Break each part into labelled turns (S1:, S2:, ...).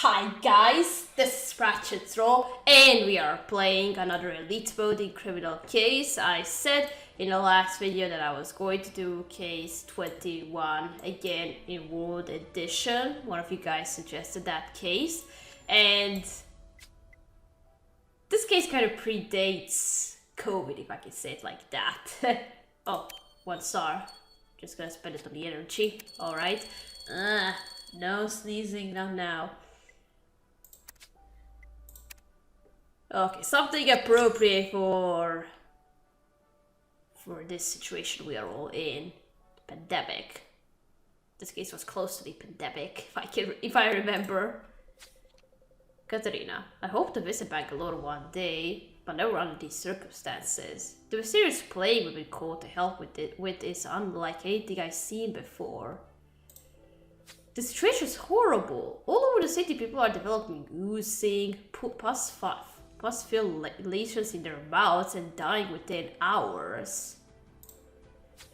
S1: Hi guys, this is Ratchet Throw and we are playing another Elite Mode in Criminal Case. I said in the last video that I was going to do case 21 again in World Edition. One of you guys suggested that case, and this case kind of predates COVID, if I can say it like that. Oh, 1 star. Just gonna spend it on the energy. Alright. No sneezing, not now. Okay, something appropriate for this situation we are all in. Pandemic. This case was close to the pandemic, if I remember. Katerina, I hope to visit Bangalore one day, but never under these circumstances. The mysterious plague we've been called to help with is unlike anything I've seen before. The situation is horrible. All over the city, people are developing oozing, pus-filled lesions in their mouths and dying within hours.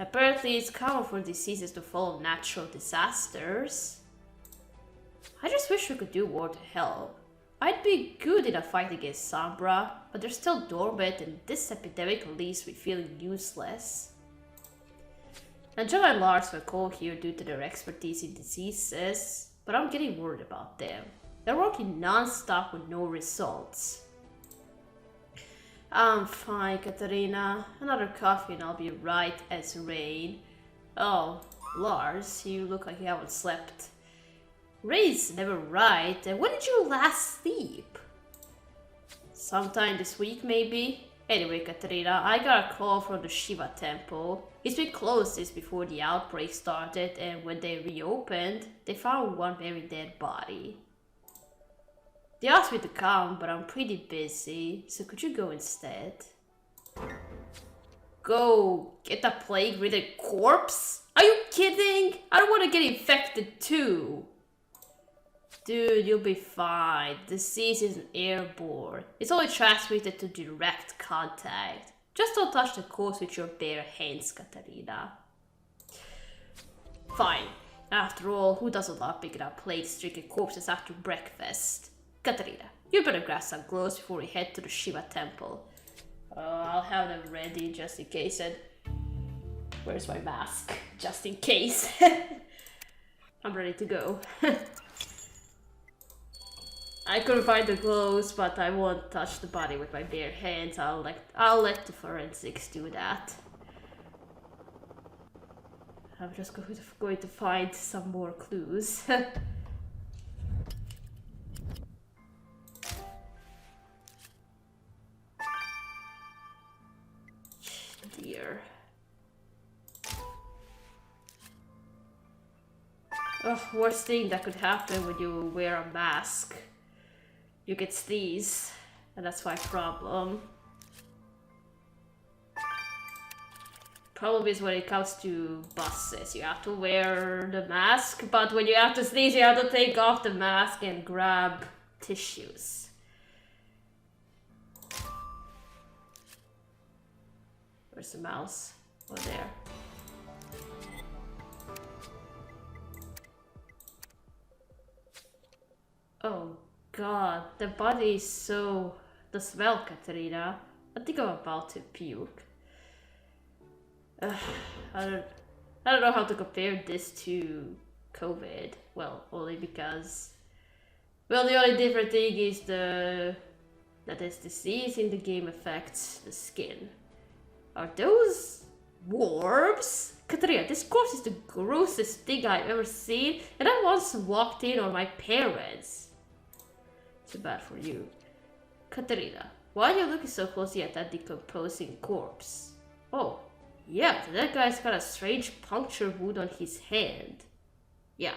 S1: Apparently, it's common for diseases to follow natural disasters. I just wish we could do more to help. I'd be good in a fight against Sombra, but they're still dormant and this epidemic leaves me feeling useless. Angela and Lars were called here due to their expertise in diseases, but I'm getting worried about them. They're working non-stop with no results. I'm fine, Katerina. Another coffee and I'll be right as rain. Oh, Lars, you look like you haven't slept. Rain's never right. And when did you last sleep? Sometime this week, maybe? Anyway, Katerina, I got a call from the Shiva temple. It's been closed since before the outbreak started, and when they reopened, they found one very dead body. They asked me to come, but I'm pretty busy, so could you go instead? Go get a plague-ridden corpse? Are you kidding? I don't want to get infected too. Dude, you'll be fine. Disease isn't airborne. It's only transmitted to direct contact. Just don't touch the corpse with your bare hands, Katarina. Fine. After all, who doesn't love picking up plague-stricken corpses after breakfast? Katarina, you better grab some gloves before we head to the Shiva temple. I'll have them ready just in case. And where's my mask? Just in case. I'm ready to go. I couldn't find the gloves, but I won't touch the body with my bare hands. I'll let the forensics do that. I'm just going to find some more clues. Dear. Oh, worst thing that could happen when you wear a mask. You get sneeze, and that's my problem. Problem is when it comes to buses, you have to wear the mask, but when you have to sneeze, you have to take off the mask and grab tissues. Where's the mouse? Oh, there. Oh God, the body is so... The smell, Katerina. I think I'm about to puke. I don't know how to compare this to COVID. Well, only because... Well, the only different thing is that this disease in the game affects the skin. Are those worms? Katerina, this corpse is the grossest thing I've ever seen, and I once walked in on my parents. Too bad for you. Katerina, why are you looking so closely at that decomposing corpse? Oh, yeah, that guy's got a strange puncture wound on his hand. Yeah.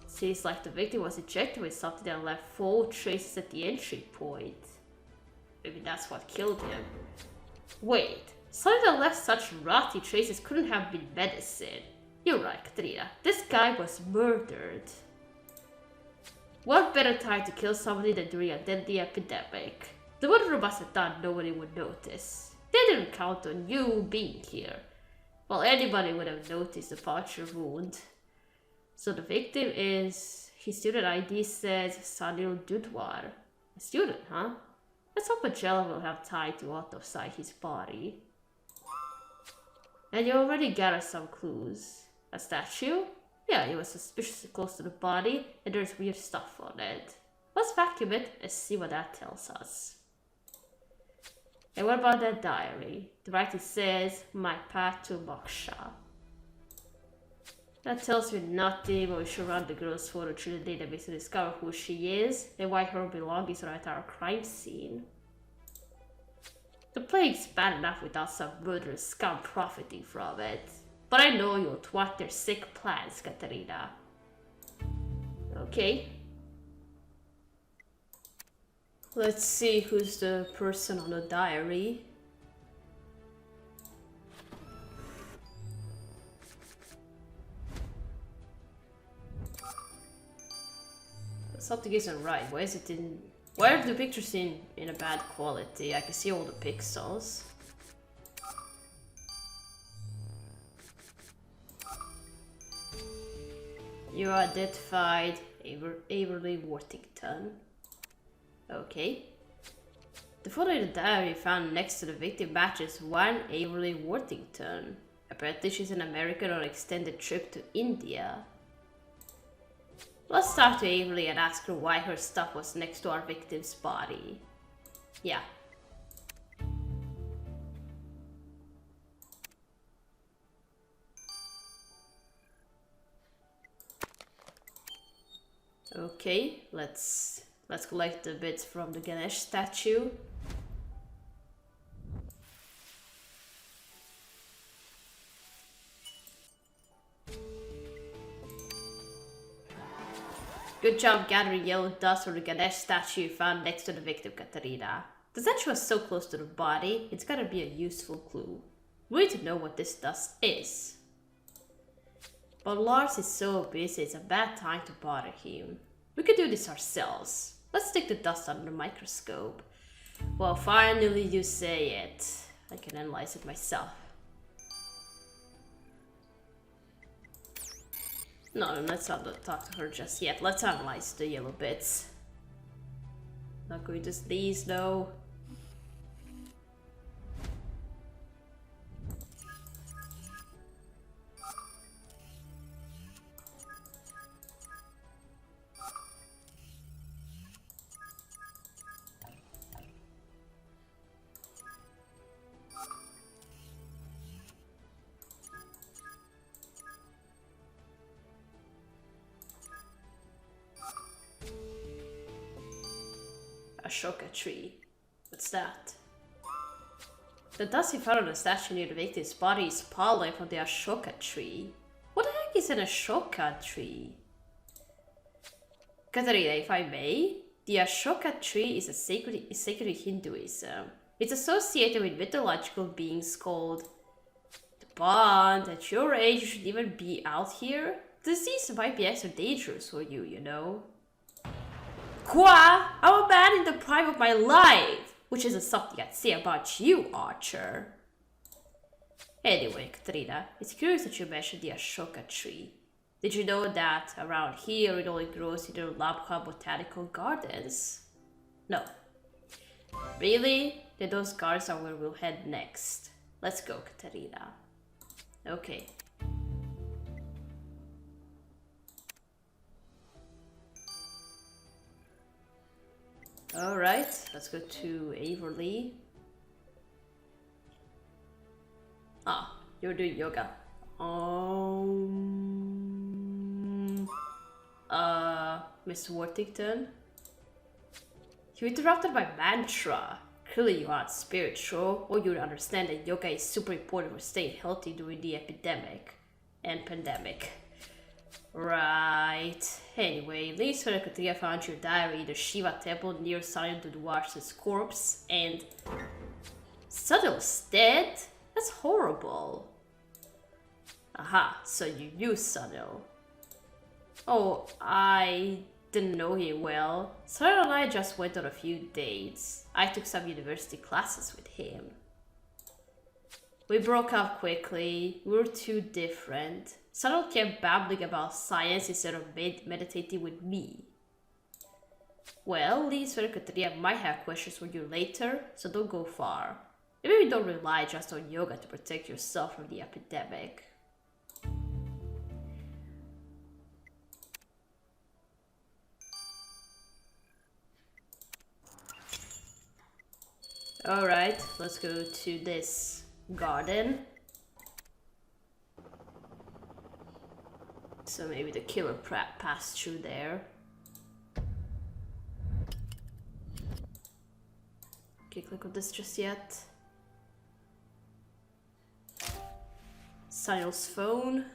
S1: Seems like the victim was injected with something that left full traces at the entry point. Maybe that's what killed him. Wait, something that left such rotty traces couldn't have been medicine. You're right, Katerina. This guy was murdered. What better time to kill somebody than during a deadly epidemic? The murderer must have thought nobody would notice. They didn't count on you being here. Well, anybody would have noticed the puncture wound. So the victim is His student ID says Sanil Dudwar. A student, huh? Let's hope a gel will have time to autopsy his body. And you already gathered some clues. A statue? Yeah, it was suspiciously close to the body, and there's weird stuff on it. Let's vacuum it and see what that tells us. And what about that diary? The writing says, my path to Moksha. That tells me nothing, but we should run the girl's photo through the database to discover who she is and why her belongings are at our crime scene. The plague's bad enough without some murderous scum profiting from it. But I know you'll thwart their sick plans, Katarina. Okay. Let's see who's the person on the diary. Something isn't right. Why is it in... Why are the pictures in a bad quality? I can see all the pixels. You identified Averly Worthington. Okay. The photo in the diary found next to the victim matches one Averly Worthington. Apparently she's an American on an extended trip to India. Let's talk to Averly and ask her why her stuff was next to our victim's body. Yeah. Okay, let's collect the bits from the Ganesh statue. Good job gathering yellow dust from the Ganesh statue found next to the victim, Katarina. The statue was so close to the body, it's gotta be a useful clue. We need to know what this dust is. But Lars is so busy, it's a bad time to bother him. We could do this ourselves. Let's stick the dust under the microscope. Well, finally you say it. I can analyze it myself. No, let's not talk to her just yet. Let's analyze the yellow bits. Not going to sneeze though. Ashoka tree. What's that? The dust you found on the statue near the victim's body is pollen from the Ashoka tree. What the heck is an Ashoka tree? Katarina, if I may, the Ashoka tree is sacred in Hinduism. It's associated with mythological beings called the Bond. At your age, you should even be out here. The disease might be extra dangerous for you, you know. Qua, I'm a man in the prime of my life, which isn't something I'd say about you, Archer. Anyway, Katrina, it's curious that you mentioned the Ashoka tree. Did you know that around here it only grows in the Labka Botanical Gardens? No. Really? Then those gardens are where we'll head next. Let's go, Katarina. Okay. Alright, let's go to Averly. Ah, you're doing yoga. Miss Worthington? You interrupted my mantra. Clearly you aren't spiritual, or you'd understand that yoga is super important for staying healthy during the epidemic and pandemic. Right. Anyway, Lisa Katia found your diary in the Shiva temple near Sanil Dudwar's corpse, and Sanil's dead? That's horrible. Aha, so you knew Sanil. Oh, I didn't know him well. Sanil and I just went on a few dates. I took some university classes with him. We broke up quickly. We were too different. Samuel kept babbling about science instead of meditating with me. Well, Lady Spectre Katrina might have questions for you later, so don't go far. And maybe don't rely just on yoga to protect yourself from the epidemic. Alright, let's go to this garden. So maybe the killer passed through there. Okay, click on this just yet. Samuel's phone.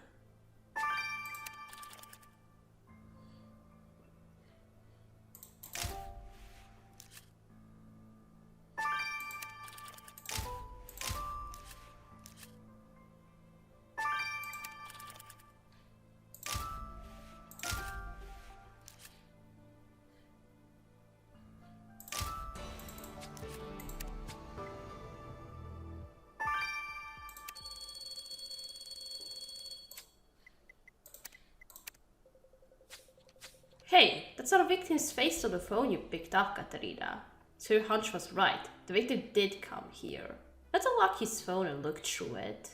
S1: Hey, that's not a victim's face on the phone you picked up, Katarina. So your hunch was right. The victim did come here. Let's unlock his phone and look through it.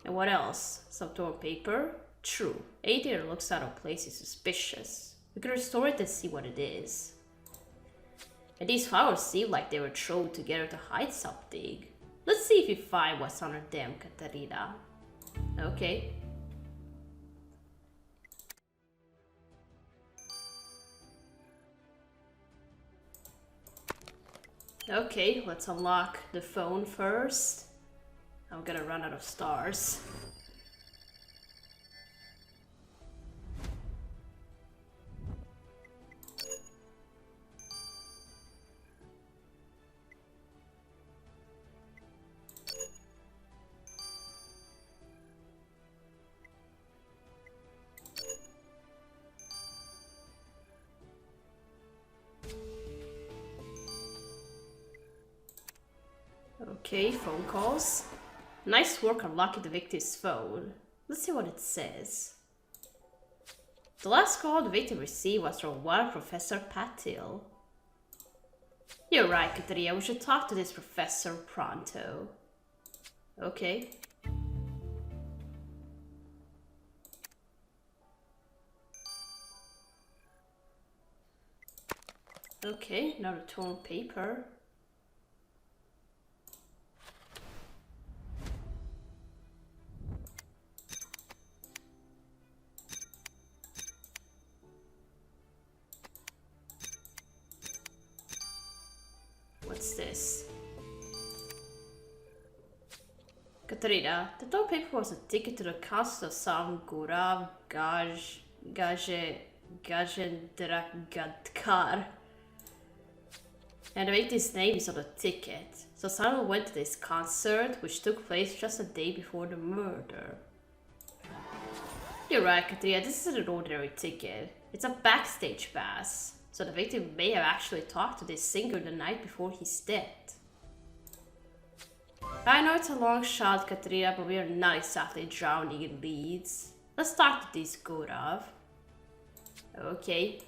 S1: And what else? Some torn paper? True. Anything that looks out of place is suspicious. We can restore it and see what it is. And these flowers seem like they were thrown together to hide something. Let's see if you find what's under them, Katarina. Okay. Okay, let's unlock the phone first. I'm gonna run out of stars. Okay, phone calls. Nice work unlocking the victim's phone. Let's see what it says. The last call the victim received was from one Professor Patil. You're right, Katarina. We should talk to this professor pronto. Okay. Okay, another torn paper. What's this? Katarina, the torn paper was a ticket to the castle of Sam Gurav Gajendrakgadkar. And the victim's name is on the ticket. So Samuel went to this concert, which took place just a day before the murder. You're right, Katarina, this isn't an ordinary ticket. It's a backstage pass. So the victim may have actually talked to this singer the night before his death. I know it's a long shot, Katarina, but we are not exactly drowning in leads. Let's talk to this Gaurav. Okay.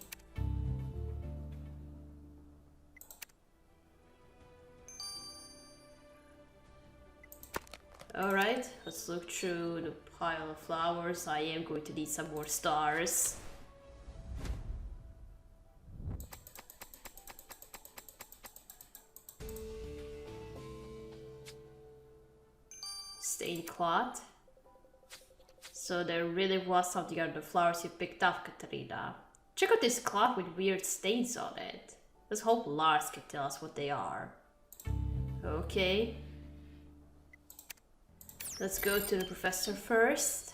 S1: Alright, let's look through the pile of flowers. I am going to need some more stars. Stained cloth. So there really was something under the flowers you picked up, Katarina. Check out this cloth with weird stains on it. Let's hope Lars can tell us what they are. Okay. Let's go to the professor first.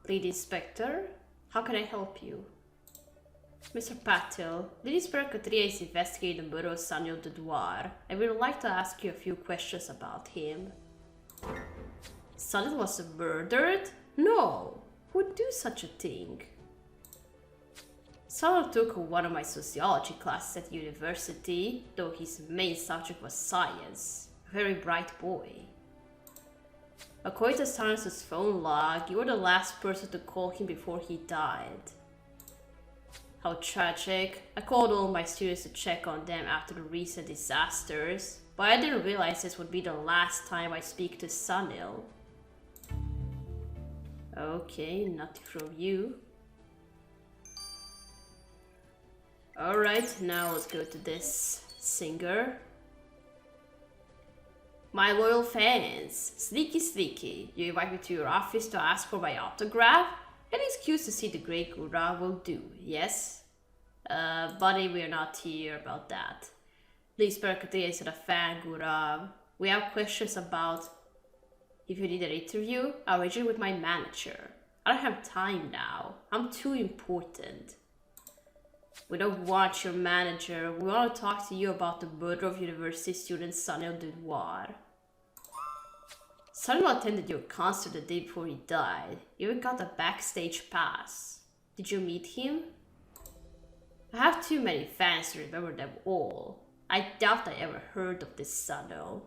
S1: Lead Inspector, how can I help you? Mr. Patil, Lead Inspector Katrina is investigating the murder of Samuel Dedoir, and we would like to ask you a few questions about him. Samuel was murdered? No! Who would do such a thing? Samuel took one of my sociology classes at university, though his main subject was science. A very bright boy. According to Silence's phone log, you were the last person to call him before he died. How tragic. I called all my students to check on them after the recent disasters, but I didn't realize this would be the last time I speak to Sunil. Okay, nothing from you. Alright, now let's go to this singer. My loyal fans, sneaky, you invite me to your office to ask for my autograph? Any excuse to see the great Gura will do, yes? Buddy, we're not here about that. Please Perkate is a fan, Gura. We have questions about if you need an interview, I'll arrange it with my manager. I don't have time now. I'm too important. We don't want your manager. We want to talk to you about the murder of university student Sunil Dudoir. Sunil attended your concert the day before he died. You even got a backstage pass. Did you meet him? I have too many fans to remember them all. I doubt I ever heard of this Sunil.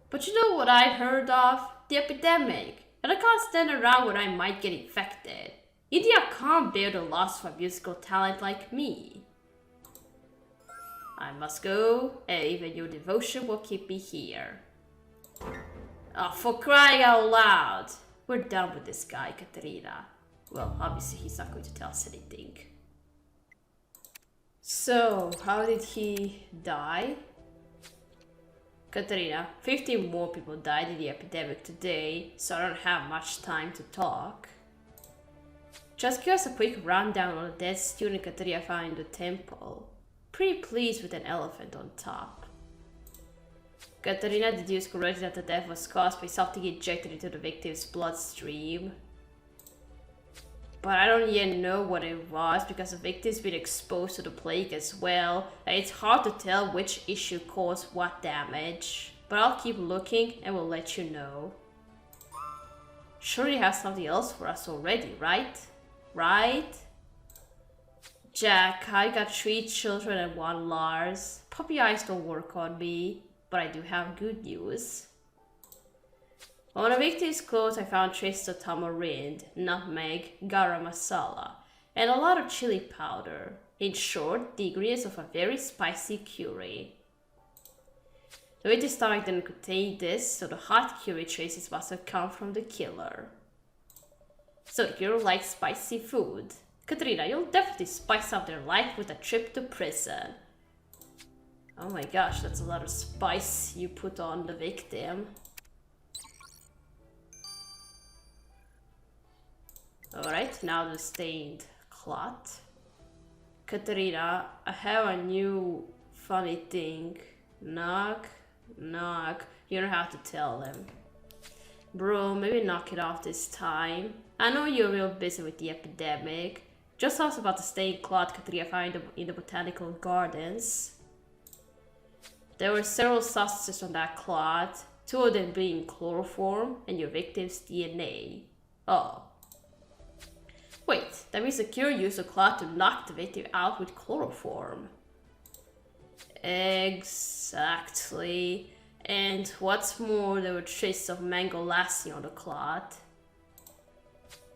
S1: But you know what I heard of? The epidemic. And I can't stand around when I might get infected. India can't bear the loss of a musical talent like me. I must go, and even your devotion will keep me here. Oh, for crying out loud! We're done with this guy, Katerina. Well, obviously he's not going to tell us anything. So, how did he die? Katerina, 15 more people died in the epidemic today, so I don't have much time to talk. Just give us a quick rundown on the dead student Katerina found in the temple. Pretty pleased with an elephant on top. Katerina deduced correctly that the death was caused by something injected into the victim's bloodstream. But I don't yet know what it was because the victim's been exposed to the plague as well, and it's hard to tell which issue caused what damage. But I'll keep looking and we'll let you know. Surely you have something else for us already, right? Right? Jack, I got 3 children and 1 Lars. Puppy eyes don't work on me, but I do have good news. On the victim's clothes, I found traces of tamarind, nutmeg, garam masala, and a lot of chili powder. In short, the ingredients of a very spicy curry. The victim's stomach didn't contain this, so the hot curry traces must have come from the killer. So the killer likes spicy food. Katrina, you'll definitely spice up their life with a trip to prison. Oh my gosh, that's a lot of spice you put on the victim. Alright, now the stained cloth. Katerina, I have a new funny thing. Knock, knock. You don't have to tell them. Bro, maybe knock it off this time. I know you're real busy with the epidemic. Just ask about the stained cloth Katerina found in the botanical gardens. There were several substances on that cloth, 2 of them being chloroform and your victim's DNA. Oh. Wait, that means the killer used the cloth to knock the victim out with chloroform. Exactly. And what's more, there were traces of mango lassi on the cloth.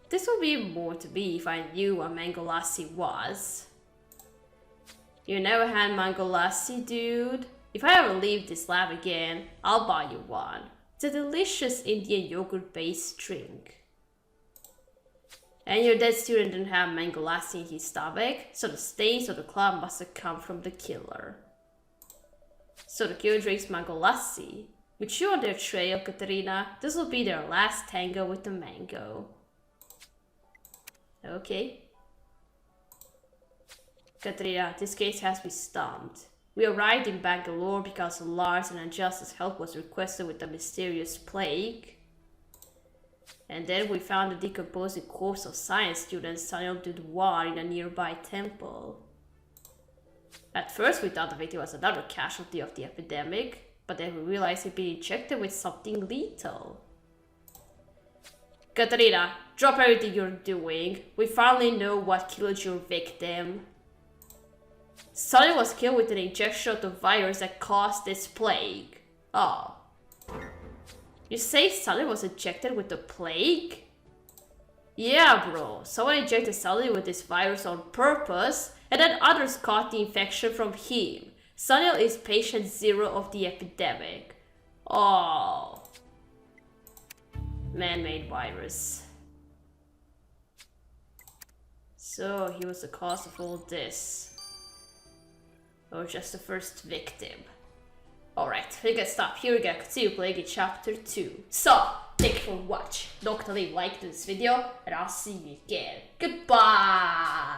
S1: This would be more to me if I knew what mango lassi was. You never had mango lassi, dude? If I ever leave this lab again, I'll buy you one. It's a delicious Indian yogurt-based drink. And your dead student didn't have mango lassi in his stomach, so the stains of the cloth must have come from the killer. So the killer drinks mango lassi. With you on their trail, Katerina, this will be their last tango with the mango. Okay. Katerina, this case has me stumped. We arrived in Bangalore because Lars and Angela's help was requested with the mysterious plague. And then we found the decomposing corpse of science student Sunil Dudoir in a nearby temple. At first we thought the victim was another casualty of the epidemic, but then we realized he'd been injected with something lethal. Katerina, drop everything you're doing. We finally know what killed your victim. Sunil was killed with an injection of the virus that caused this plague. Oh. You say Sully was injected with the plague? Yeah, bro. Someone injected Sully with this virus on purpose, and then others caught the infection from him. Sully is patient 0 of the epidemic. Oh. Man-made virus. So, he was the cause of all this. Or just the first victim. Alright, we can stop here. We can continue playing in chapter 2. So, thank you for watching. Don't forget to leave a like to this video, and I'll see you again. Goodbye!